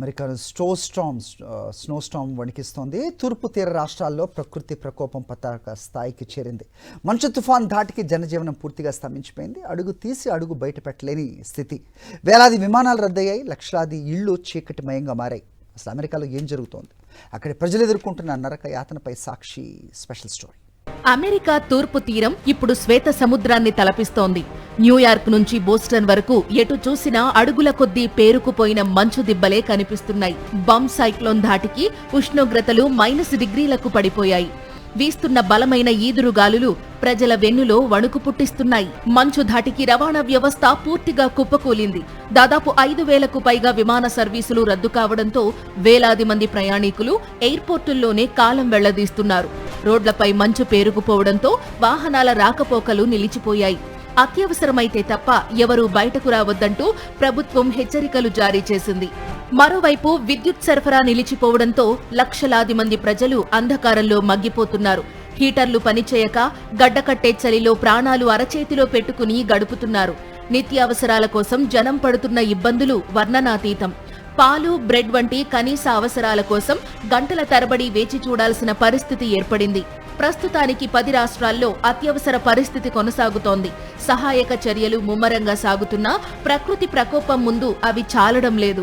అమెరికాను snow Storm వణికిస్తోంది. తూర్పు తీర రాష్ట్రాల్లో ప్రకృతి ప్రకోపం పతాక స్థాయికి చేరింది. మంచు తుఫాన్ ధాటికి జనజీవనం పూర్తిగా స్తంభించిపోయింది. అడుగు తీసి అడుగు బయట పెట్టలేని స్థితి. వేలాది విమానాలు రద్దయ్యాయి. లక్షలాది ఇళ్లు చీకటిమయంగా మారాయి. అసలు అమెరికాలో ఏం జరుగుతోంది? అక్కడి ప్రజలు ఎదుర్కొంటున్న నరక యాతనపై సాక్షి స్పెషల్ స్టోరీ. అమెరికా తూర్పు తీరం ఇప్పుడు శ్వేత సముద్రాన్ని తలపిస్తోంది. న్యూయార్క్ నుంచి బోస్టన్ వరకు ఎటు చూసినా అడుగుల కొద్దీ పేరుకుపోయిన మంచు దిబ్బలే కనిపిస్తున్నాయి. బంప్ సైక్లోన్ ధాటికి ఉష్ణోగ్రతలు -డిగ్రీలకు పడిపోయాయి. వీస్తున్న బలమైన ఈదురుగాలులు ప్రజల వెన్నులో వణుకు పుట్టిస్తున్నాయి. మంచు ధాటికి రవాణా వ్యవస్థ పూర్తిగా కుప్పకూలింది. దాదాపు 5,000కు పైగా విమాన సర్వీసులు రద్దు కావడంతో వేలాది మంది ప్రయాణికులు ఎయిర్పోర్టుల్లోనే కాలం వెళ్లదీస్తున్నారు. రోడ్లపై మంచు పేరుకుపోవడంతో వాహనాల రాకపోకలు నిలిచిపోయాయి. అత్యవసరమైతే తప్ప ఎవరూ బయటకు రావద్దంటూ ప్రభుత్వం హెచ్చరికలు జారీ చేసింది. మరోవైపు విద్యుత్ సరఫరా నిలిచిపోవడంతో లక్షలాది మంది ప్రజలు అంధకారంలో మగ్గిపోతున్నారు. హీటర్లు పనిచేయక గడ్డకట్టే చలిలో ప్రాణాలు అరచేతిలో పెట్టుకుని గడుపుతున్నారు. నిత్యావసరాల కోసం జనం పడుతున్న ఇబ్బందులు వర్ణనాతీతం. పాలు, బ్రెడ్ వంటి కనీస అవసరాల కోసం గంటల తరబడి వేచి చూడాల్సిన పరిస్థితి ఏర్పడింది. ప్రస్తుతానికి 10 రాష్ట్రాల్లో అత్యవసర పరిస్థితి కొనసాగుతోంది. సహాయక చర్యలు ముమ్మరంగా సాగుతున్నా ప్రకృతి ప్రకోపం ముందు అవి చాలడం లేదు.